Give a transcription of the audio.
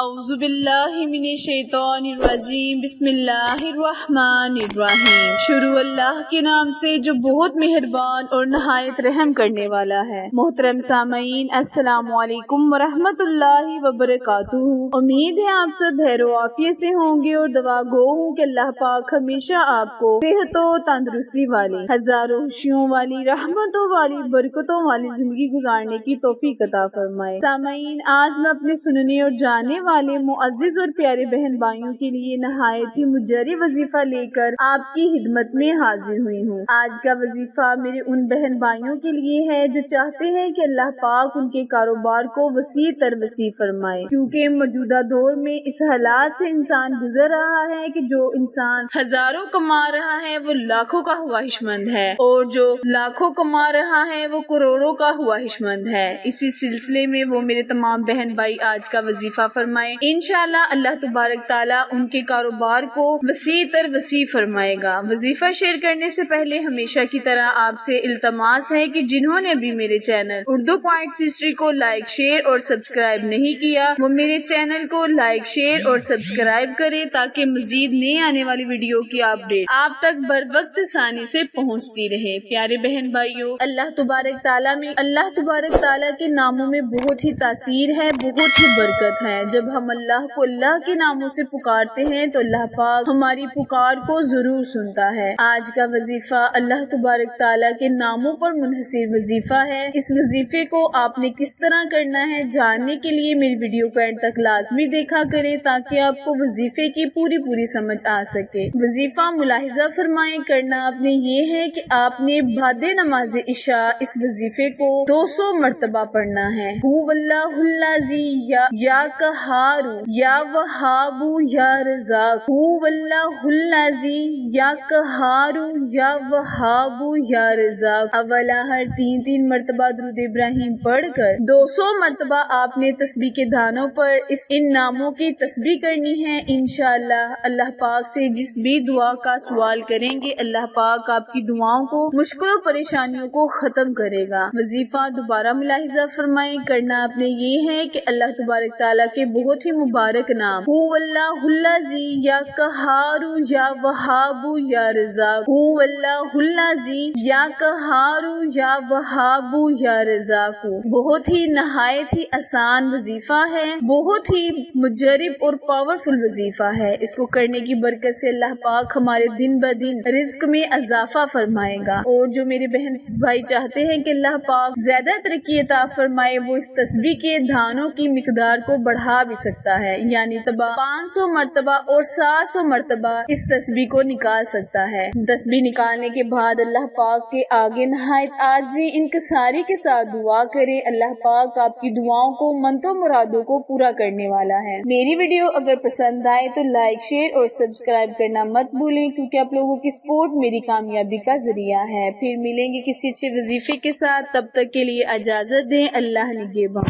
اعوذ باللہ من الشیطان الرجیم بسم اللہ الرحمن الرحیم۔ شروع اللہ کے نام سے جو بہت مہربان اور نہایت رحم کرنے والا ہے۔ محترم سامعین، السلام علیکم ورحمۃ اللہ وبرکاتہ۔ امید ہے آپ سب خیر و عافیت سے ہوں گے اور دعا گو ہوں کہ اللہ پاک ہمیشہ آپ کو صحت و تندرستی والی، ہزاروں خوشیوں والی، رحمتوں والی، برکتوں والی زندگی گزارنے کی توفیق عطا فرمائے۔ سامعین، آج میں اپنے سننے اور جاننے والے معزز اور پیارے بہن بھائیوں کے لیے نہایت ہی مجری وظیفہ لے کر آپ کی خدمت میں حاضر ہوئی ہوں۔ آج کا وظیفہ میرے ان بہن بھائیوں کے لیے ہے جو چاہتے ہیں کہ اللہ پاک ان کے کاروبار کو وسیع تر وسیع فرمائے، کیونکہ موجودہ دور میں اس حالات سے انسان گزر رہا ہے کہ جو انسان ہزاروں کما رہا ہے وہ لاکھوں کا خواہش مند ہے، اور جو لاکھوں کما رہا ہے وہ کروڑوں کا خواہش مند ہے۔ اسی سلسلے میں وہ میرے تمام بہن بھائی آج کا وظیفہ فرمائے۔ انشاءاللہ اللہ تبارک تعالیٰ ان کے کاروبار کو وسیع تر وسیع فرمائے گا۔ وظیفہ شیئر کرنے سے پہلے ہمیشہ کی طرح آپ سے التماس ہے کہ جنہوں نے بھی میرے چینل اردو پوائنٹس ہسٹری کو لائک، شیئر اور سبسکرائب نہیں کیا، وہ میرے چینل کو لائک، شیئر اور سبسکرائب کرے تاکہ مزید نئے آنے والی ویڈیو کی اپڈیٹ آپ تک بر وقت آسانی سے پہنچتی رہے۔ پیارے بہن بھائیوں، اللہ تبارک تعالیٰ کے ناموں میں بہت ہی تاثیر ہے، بہت ہی برکت ہے۔ جب ہم اللہ کو اللہ کے ناموں سے پکارتے ہیں تو اللہ پاک ہماری پکار کو ضرور سنتا ہے۔ آج کا وظیفہ اللہ تبارک تعالیٰ کے ناموں پر منحصر وظیفہ ہے۔ اس وظیفے کو آپ نے کس طرح کرنا ہے جاننے کے لیے میری ویڈیو کو اینڈ تک لازمی دیکھا کریں تاکہ آپ کو وظیفے کی پوری سمجھ آ سکے۔ وظیفہ ملاحظہ فرمائیں، کرنا آپ نے یہ ہے کہ آپ نے بعد نماز عشاء اس وظیفے کو 200 مرتبہ پڑھنا ہے۔ هو اللہ الذی یا قہارو یا وہابو یا رزاق، هو اللہ الذی یا قہارو یا وہابو یا رزاق۔ اولا ہر 3 مرتبہ درود ابراہیم پڑھ کر 200 مرتبہ آپ نے تسبیح کے دانوں پر ان ناموں کی تسبیح کرنی ہے۔ انشاءاللہ اللہ پاک سے جس بھی دعا کا سوال کریں گے اللہ پاک آپ کی دعاؤں کو، مشکل و پریشانیوں کو ختم کرے گا۔ وظیفہ دوبارہ ملاحظہ فرمائیں، کرنا آپ نے یہ ہے کہ اللہ تبارک تعالیٰ کے بہت ہی مبارک نام هو اللہ الذی یا قہارو یا وہابو یا رزاق، هو اللہ الذی یا قہارو یا وہابو یا رزاق، بہت ہی نہایت ہی آسان وظیفہ ہے، بہت ہی مجرب اور پاورفل وظیفہ ہے۔ اس کو کرنے کی برکت سے اللہ پاک ہمارے دن بدن رزق میں اضافہ فرمائے گا، اور جو میرے بہن بھائی چاہتے ہیں کہ اللہ پاک زیادہ ترقی عطا فرمائے وہ اس تسبیح کے دھانوں کی مقدار کو بڑھا بھی سکتا ہے، یعنی 500 مرتبہ اور 700 مرتبہ اس تسبیح کو نکال سکتا ہے۔ تسبیح نکالنے کے بعد اللہ پاک کے آگے نہایت عاجزی انکساری کے ساتھ دعا کرے۔ اللہ پاک آپ کی دعاؤں کو، منتوں مرادوں کو پورا کرنے والا ہے۔ میری ویڈیو اگر پسند آئے تو لائک، شیئر اور سبسکرائب کرنا مت بھولیں، کیونکہ آپ لوگوں کی سپورٹ میری کامیابی کا ذریعہ ہے۔ پھر ملیں گے کسی اچھے وظیفے کے ساتھ، تب تک کے لیے اجازت دیں۔ اللہ نگہبان۔